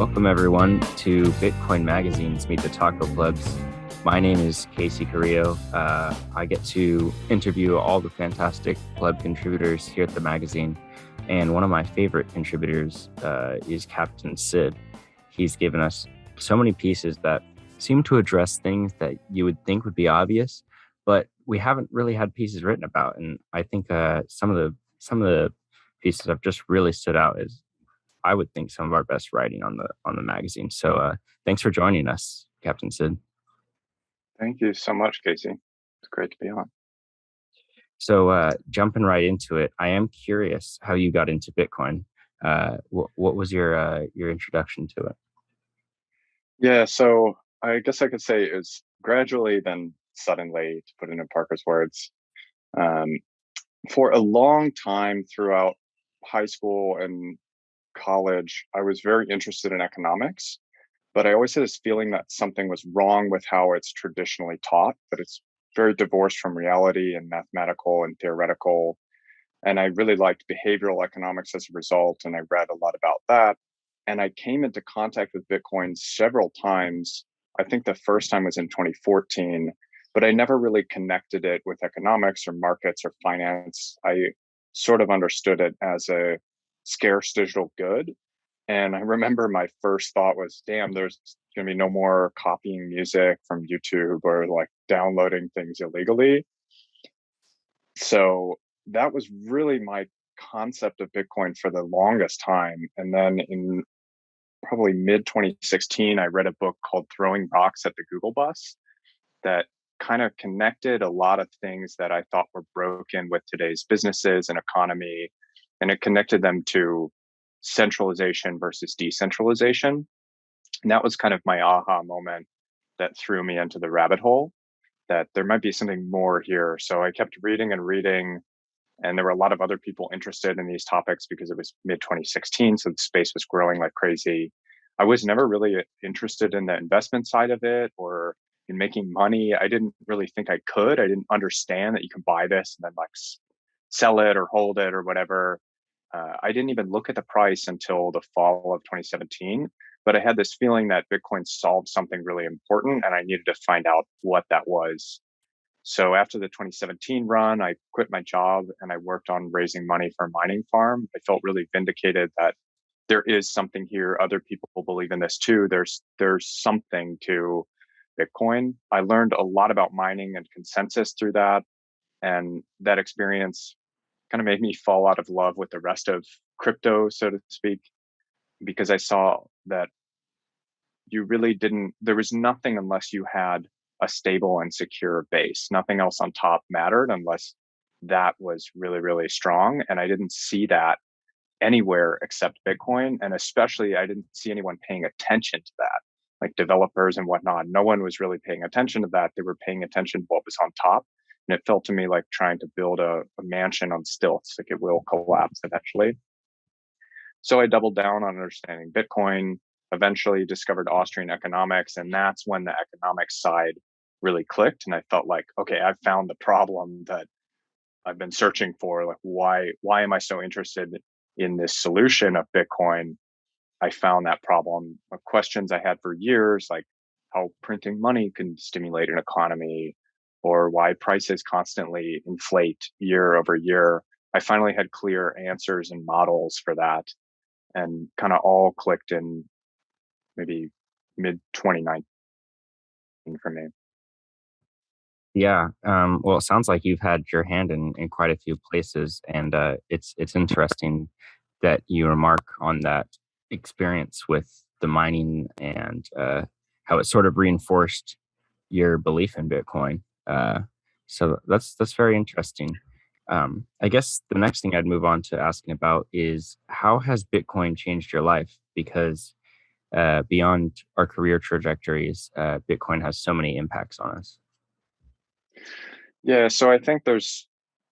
Welcome everyone to Bitcoin Magazine's Meet the Taco Plebs. My name is Casey Carrillo. I get to interview all the fantastic pleb contributors here at the magazine. And one of my favorite contributors is Captain Siddh. He's given us so many pieces that seem to address things that you would think would be obvious, but we haven't really had pieces written about. And I think some of the pieces have just really stood out as I would think some of our best writing on the magazine. So thanks for joining us, Captain Siddh. Thank you so much, Casey. It's great to be on. So jumping right into it, I am curious how you got into Bitcoin. What was your introduction to it? Yeah, so I guess I could say it was gradually, then suddenly, to put it in Parker's words. Um, for a long time throughout high school and college, I was very interested in economics, but I always had this feeling that something was wrong with how it's traditionally taught, that it's very divorced from reality and mathematical and theoretical. And I really liked behavioral economics as a result, and I read a lot about that. And I came into contact with Bitcoin several times. I think the first time was in 2014, but I never really connected it with economics or markets or finance. I sort of understood it as a scarce digital good. And I remember my first thought was, damn, there's going to be no more copying music from YouTube or like downloading things illegally. So that was really my concept of Bitcoin for the longest time. And then in probably mid 2016, I read a book called Throwing Rocks at the Google Bus that kind of connected a lot of things that I thought were broken with today's businesses and economy. And it connected them to centralization versus decentralization. And that was kind of my aha moment that threw me into the rabbit hole that there might be something more here. So I kept reading and reading, and there were a lot of other people interested in these topics because it was mid 2016. So the space was growing like crazy. I was never really interested in the investment side of it or in making money. I didn't really think I could. I didn't understand that you can buy this and then like sell it or hold it or whatever. I didn't even look at the price until the fall of 2017. But I had this feeling that Bitcoin solved something really important and I needed to find out what that was. So after the 2017 run, I quit my job and I worked on raising money for a mining farm. I felt really vindicated that there is something here. Other people believe in this too. There's something to Bitcoin. I learned a lot about mining and consensus through that. And that experience kind of made me fall out of love with the rest of crypto, so to speak, because I saw that you really didn't, there was nothing unless you had a stable and secure base. Nothing else on top mattered unless that was really, really strong. And I didn't see that anywhere except Bitcoin. And especially, I didn't see anyone paying attention to that, like developers and whatnot. No one was really paying attention to that. They were paying attention to what was on top. And it felt to me like trying to build a mansion on stilts, like it will collapse eventually. So I doubled down on understanding Bitcoin, eventually discovered Austrian economics, and that's when the economics side really clicked. And I felt like, okay, I've found the problem that I've been searching for. Like, why am I so interested in this solution of Bitcoin? I found that problem of questions I had for years, like how printing money can stimulate an economy or why prices constantly inflate year over year. I finally had clear answers and models for that and kind of all clicked in maybe mid 2019 for me. Yeah. Well, it sounds like you've had your hand in quite a few places, and it's interesting that you remark on that experience with the mining and how it sort of reinforced your belief in Bitcoin. So that's very interesting. I guess the next thing I'd move on to asking about is how has Bitcoin changed your life? Because beyond our career trajectories, Bitcoin has so many impacts on us. Yeah, so I think there's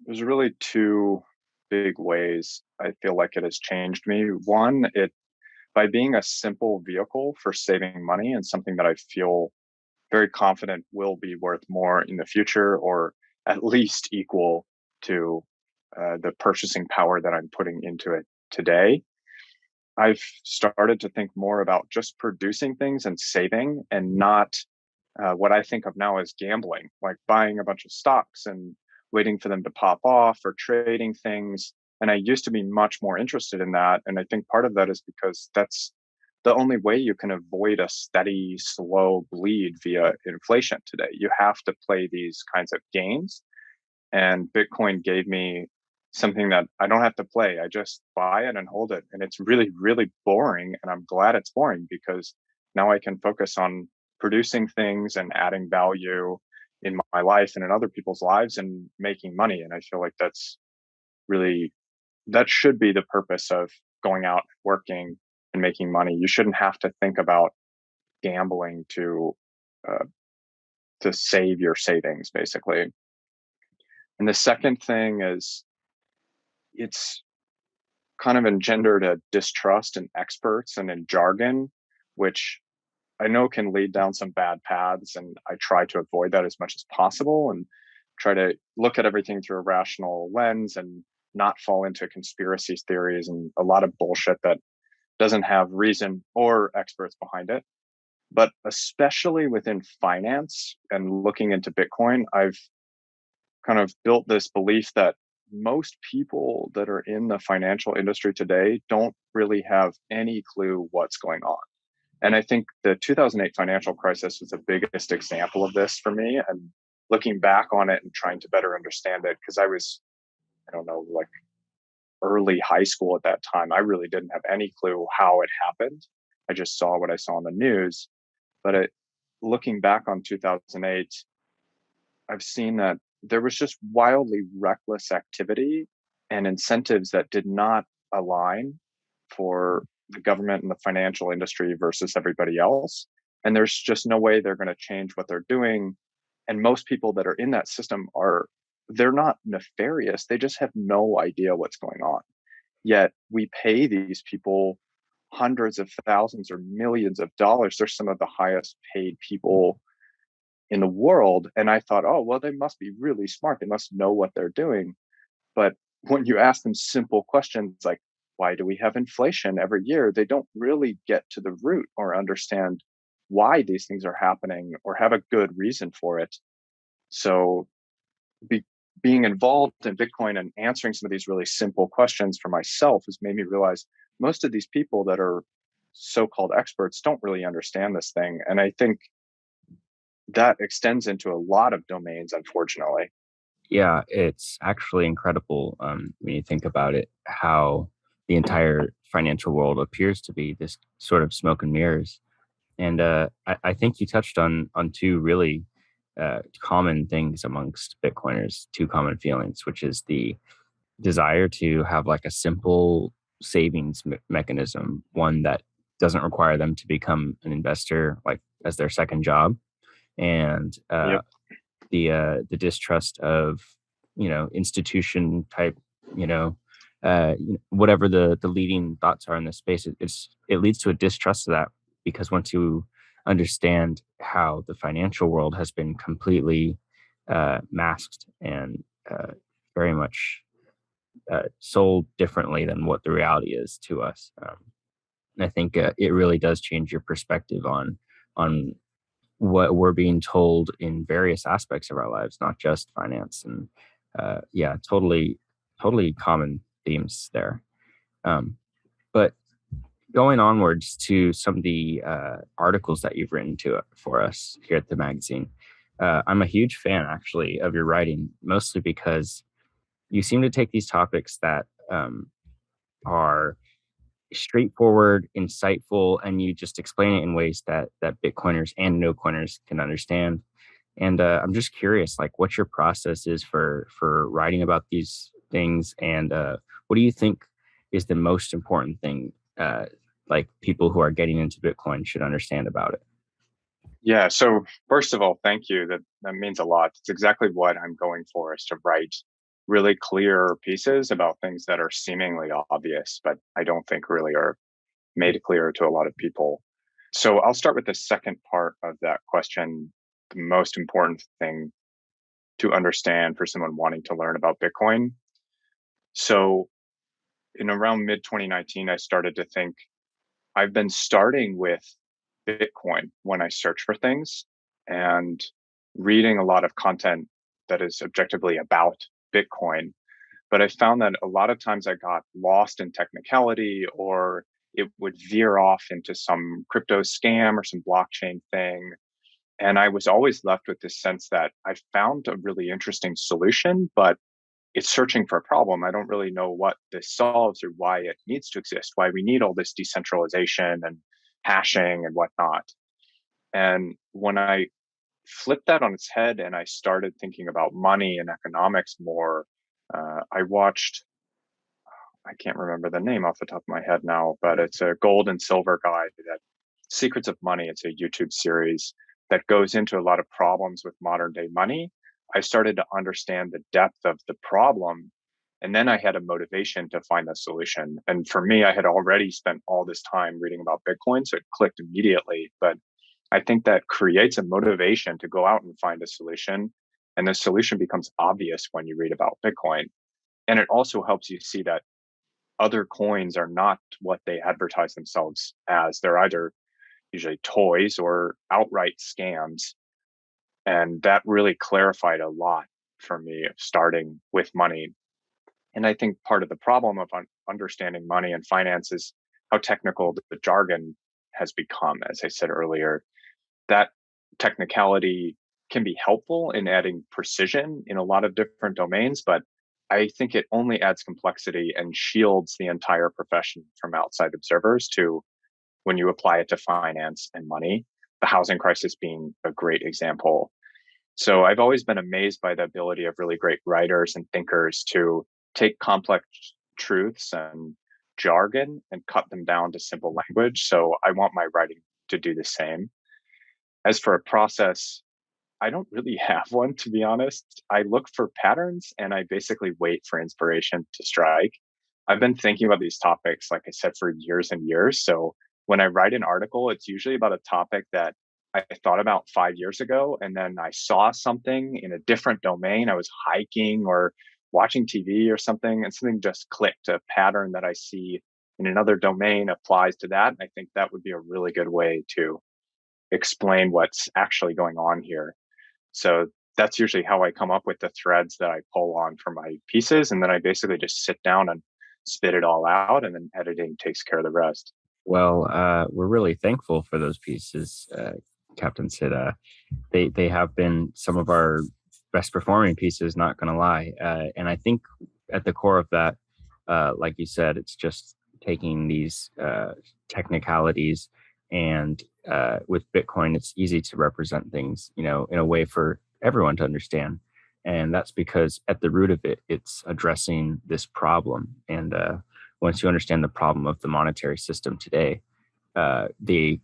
really two big ways I feel like it has changed me. One, it by being a simple vehicle for saving money and something that I feel very confident will be worth more in the future or at least equal to the purchasing power that I'm putting into it today. I've started to think more about just producing things and saving, and not what I think of now as gambling, like buying a bunch of stocks and waiting for them to pop off, or trading things. And I used to be much more interested in that. And I think part of that is because that's the only way you can avoid a steady, slow bleed via inflation today. You have to play these kinds of games. And Bitcoin gave me something that I don't have to play. I just buy it and hold it. And it's really, really boring. And I'm glad it's boring, because now I can focus on producing things and adding value in my life and in other people's lives and making money. And I feel like really, that should be the purpose of going out, working, and making money. You shouldn't have to think about gambling uh, to save your savings, basically. And the second thing is, it's kind of engendered a distrust in experts and in jargon, which I know can lead down some bad paths. And I try to avoid that as much as possible, and try to look at everything through a rational lens and not fall into conspiracy theories and a lot of bullshit that doesn't have reason or experts behind it. But especially within finance and looking into Bitcoin, I've kind of built this belief that most people that are in the financial industry today don't really have any clue what's going on. And I think the 2008 financial crisis was the biggest example of this for me. And looking back on it and trying to better understand it, because I was, I don't know, like early high school at that time, I really didn't have any clue how it happened. I just saw what I saw on the news. But looking back on 2008, I've seen that there was just wildly reckless activity and incentives that did not align for the government and the financial industry versus everybody else. And there's just no way they're going to change what they're doing. And most people that are in that system they're not nefarious. They just have no idea what's going on. Yet we pay these people hundreds of thousands or millions of dollars. They're some of the highest paid people in the world. And I thought, oh, well, they must be really smart. They must know what they're doing. But when you ask them simple questions like, why do we have inflation every year? They don't really get to the root or understand why these things are happening or have a good reason for it. So be, being involved in Bitcoin and answering some of these really simple questions for myself has made me realize most of these people that are so-called experts don't really understand this thing. And I think that extends into a lot of domains, unfortunately. Yeah, it's actually incredible when you think about it, how the entire financial world appears to be this sort of smoke and mirrors. And I think you touched on two really common things amongst Bitcoiners, two common feelings, which is the desire to have like a simple savings mechanism, one that doesn't require them to become an investor like as their second job, and Yep. the distrust of institution type, whatever the leading thoughts are in this space. It leads to a distrust of that, because once you understand how the financial world has been completely masked and very much sold differently than what the reality is to us. And I think it really does change your perspective on what we're being told in various aspects of our lives, not just finance. And yeah, totally common themes there. Um, but going onwards to some of the articles that you've written for us here at the magazine, I'm a huge fan actually of your writing, mostly because you seem to take these topics that are straightforward, insightful, and you just explain it in ways that Bitcoiners and no coiners can understand. And I'm just curious, like, what your process is for writing about these things, and what do you think is the most important thing, like people who are getting into Bitcoin should understand about it? Yeah. So first of all, thank you. That means a lot. It's exactly what I'm going for, is to write really clear pieces about things that are seemingly obvious, but I don't think really are made clear to a lot of people. So I'll start with the second part of that question. The most important thing to understand for someone wanting to learn about Bitcoin. So in around mid 2019, I started to think I've been starting with Bitcoin when I search for things and reading a lot of content that is objectively about Bitcoin. But I found that a lot of times I got lost in technicality, or it would veer off into some crypto scam or some blockchain thing. And I was always left with this sense that I found a really interesting solution, but it's searching for a problem. I don't really know what this solves or why it needs to exist, why we need all this decentralization and hashing and whatnot. And when I flipped that on its head and I started thinking about money and economics more, I watched, I can't remember the name off the top of my head now, but it's a gold and silver guy that Secrets of Money. It's a YouTube series that goes into a lot of problems with modern day money. I started to understand the depth of the problem. And then I had a motivation to find a solution. And for me, I had already spent all this time reading about Bitcoin, so it clicked immediately. But I think that creates a motivation to go out and find a solution. And the solution becomes obvious when you read about Bitcoin. And it also helps you see that other coins are not what they advertise themselves as. They're either usually toys or outright scams. And that really clarified a lot for me of starting with money. And I think part of the problem of understanding money and finance is how technical the jargon has become. As I said earlier, that technicality can be helpful in adding precision in a lot of different domains, but I think it only adds complexity and shields the entire profession from outside observers to when you apply it to finance and money, the housing crisis being a great example. So I've always been amazed by the ability of really great writers and thinkers to take complex truths and jargon and cut them down to simple language. So I want my writing to do the same. As for a process, I don't really have one, to be honest. I look for patterns and I basically wait for inspiration to strike. I've been thinking about these topics, like I said, for years and years. So when I write an article, it's usually about a topic that I thought about 5 years ago. And then I saw something in a different domain. I was hiking or watching TV or something, and something just clicked. A pattern that I see in another domain applies to that. I think that would be a really good way to explain what's actually going on here. So that's usually how I come up with the threads that I pull on for my pieces. And then I basically just sit down and spit it all out, and then editing takes care of the rest. Well, we're really thankful for those pieces, Captain Siddh. They have been some of our best performing pieces, not going to lie. And I think at the core of that, like you said, it's just taking these technicalities, and with Bitcoin, it's easy to represent things, in a way for everyone to understand. And that's because at the root of it, it's addressing this problem. And once you understand the problem of the monetary system today, the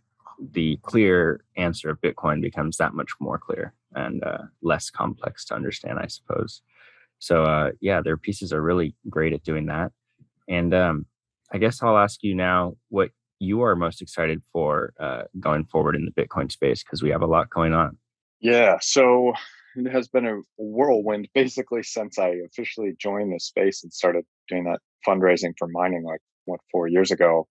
clear answer of Bitcoin becomes that much more clear and less complex to understand, I suppose. So yeah, their pieces are really great at doing that. And I guess I'll ask you now what you are most excited for going forward in the Bitcoin space, because we have a lot going on. Yeah, so it has been a whirlwind basically since I officially joined this space and started doing that fundraising for mining, like what, 4 years ago.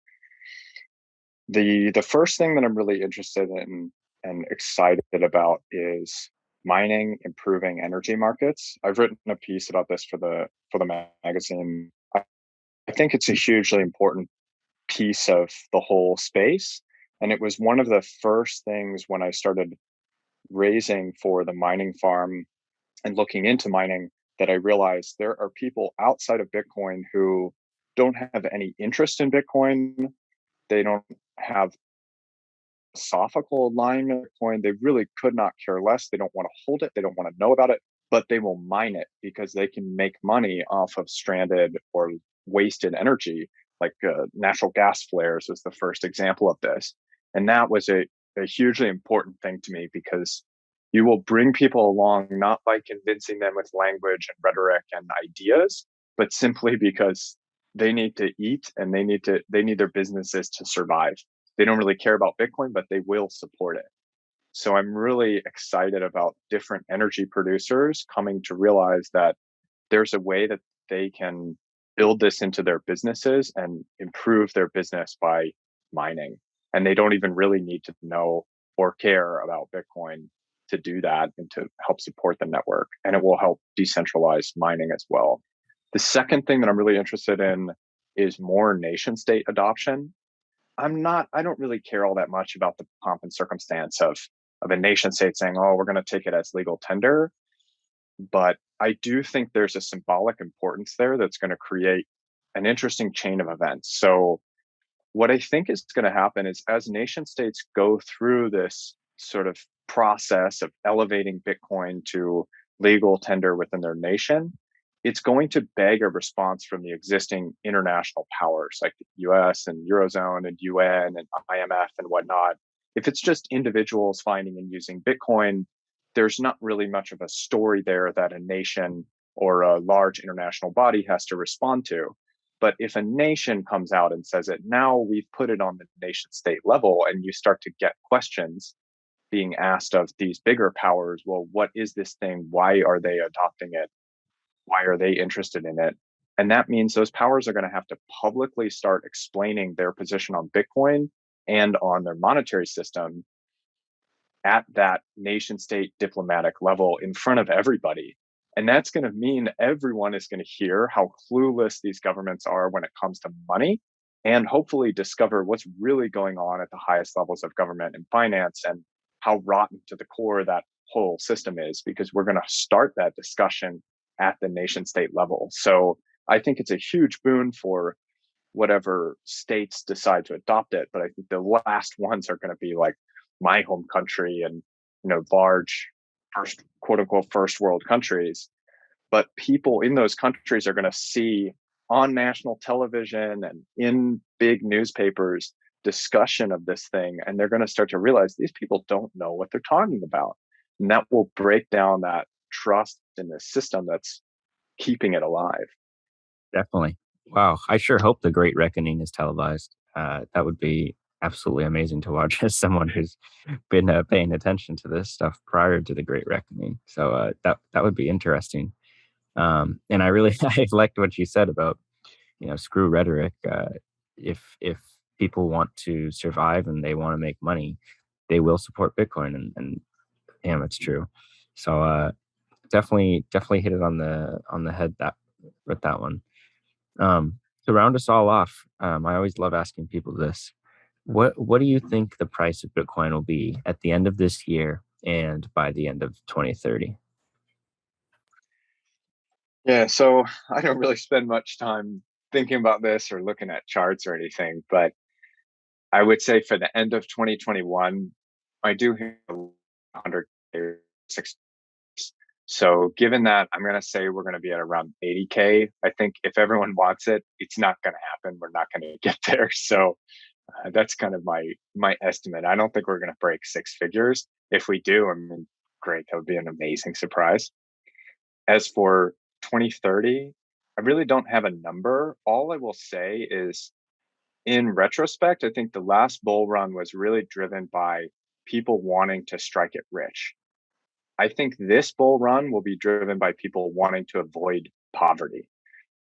The first thing that I'm really interested in and excited about is mining improving energy markets. I've written a piece about this for the magazine. I think it's a hugely important piece of the whole space, and it was one of the first things when I started raising for the mining farm and looking into mining that I realized there are people outside of Bitcoin who don't have any interest in Bitcoin. They don't have philosophical alignment with Bitcoin. They really could not care less. They don't want to hold it. They don't want to know about it, but they will mine it because they can make money off of stranded or wasted energy. Like natural gas flares was the first example of this. And that was a hugely important thing to me, because you will bring people along not by convincing them with language and rhetoric and ideas, but simply because they need to eat and they need their businesses to survive. They don't really care about Bitcoin, but they will support it. So I'm really excited about different energy producers coming to realize that there's a way that they can build this into their businesses and improve their business by mining. And they don't even really need to know or care about Bitcoin to do that and to help support the network. And it will help decentralize mining as well. The second thing that I'm really interested in is more nation state adoption. I don't really care all that much about the pomp and circumstance of a nation state saying, oh, we're going to take it as legal tender. But I do think there's a symbolic importance there that's going to create an interesting chain of events. So what I think is going to happen is as nation states go through this sort of process of elevating Bitcoin to legal tender within their nation, it's going to beg a response from the existing international powers like the US and Eurozone and UN and IMF and whatnot. If it's just individuals finding and using Bitcoin, there's not really much of a story there that a nation or a large international body has to respond to. But if a nation comes out and says it, now we've put it on the nation state level, and you start to get questions being asked of these bigger powers, well, what is this thing? Why are they adopting it? Why are they interested in it? And that means those powers are going to have to publicly start explaining their position on Bitcoin and on their monetary system at that nation state diplomatic level in front of everybody. And that's going to mean everyone is going to hear how clueless these governments are when it comes to money, and hopefully discover what's really going on at the highest levels of government and finance and how rotten to the core that whole system is, because we're going to start that discussion at the nation state level. So I think it's a huge boon for whatever states decide to adopt it. But I think the last ones are going to be like my home country and, large first, quote unquote, first world countries. But people in those countries are going to see on national television and in big newspapers discussion of this thing. And they're going to start to realize these people don't know what they're talking about. And that will break down that trust in the system that's keeping it alive. Definitely. Wow. I sure hope the Great Reckoning is televised. That would be absolutely amazing to watch as someone who's been paying attention to this stuff prior to the Great Reckoning. So that would be interesting. And I really I liked what you said about screw rhetoric. If people want to survive and they want to make money, they will support Bitcoin, and damn, it's true. So definitely hit it on the head that with that one. To round us all off, I always love asking people this. What do you think the price of Bitcoin will be at the end of this year and by the end of 2030? Yeah, so I don't really spend much time thinking about this or looking at charts or anything, but I would say for the end of 2021, I do hit 100K. So given that, I'm going to say we're going to be at around 80K. I think if everyone wants it, it's not going to happen. We're not going to get there. So that's kind of my estimate. I don't think we're going to break six figures. If we do, I mean, great. That would be an amazing surprise. As for 2030, I really don't have a number. All I will say is, in retrospect, I think the last bull run was really driven by people wanting to strike it rich. I think this bull run will be driven by people wanting to avoid poverty.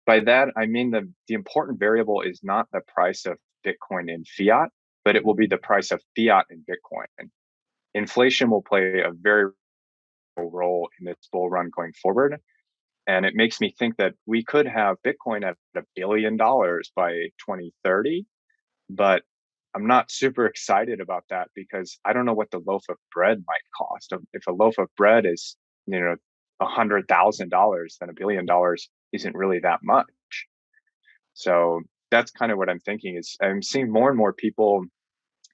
By that, I mean the important variable is not the price of Bitcoin in fiat, but it will be the price of fiat in Bitcoin. Inflation will play a very role in this bull run going forward. And it makes me think that we could have Bitcoin at $1 billion by 2030, but I'm not super excited about that because I don't know what the loaf of bread might cost. If a loaf of bread is, $100,000, then $1 billion isn't really that much. So that's kind of what I'm thinking is I'm seeing more and more people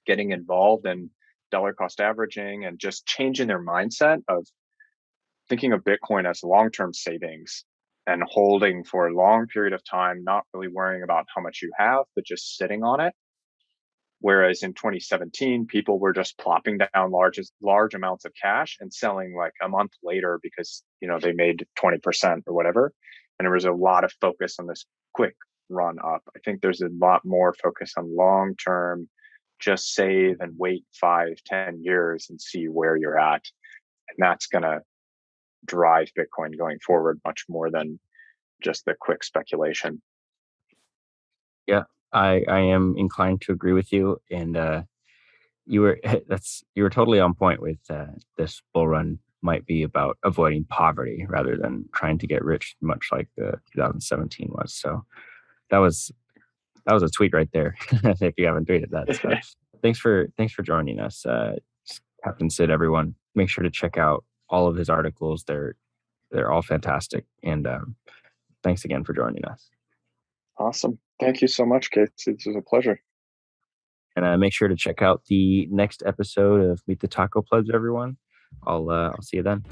getting involved in dollar cost averaging and just changing their mindset of thinking of Bitcoin as long-term savings and holding for a long period of time, not really worrying about how much you have, but just sitting on it. Whereas in 2017, people were just plopping down large amounts of cash and selling like a month later because they made 20% or whatever. And there was a lot of focus on this quick run up. I think there's a lot more focus on long term, just save and wait 5-10 years and see where you're at. And that's gonna drive Bitcoin going forward much more than just the quick speculation. Yeah, I am inclined to agree with you, and you were you were totally on point with this bull run might be about avoiding poverty rather than trying to get rich, much like the 2017 was. So that was that was a tweet right there. If you haven't tweeted that, so thanks for joining us, Captain Sid. Everyone, make sure to check out all of his articles. They're all fantastic, and thanks again for joining us. Awesome. Thank you so much, Casey. This was a pleasure. And make sure to check out the next episode of Meet the Taco Plebs, everyone. I'll see you then.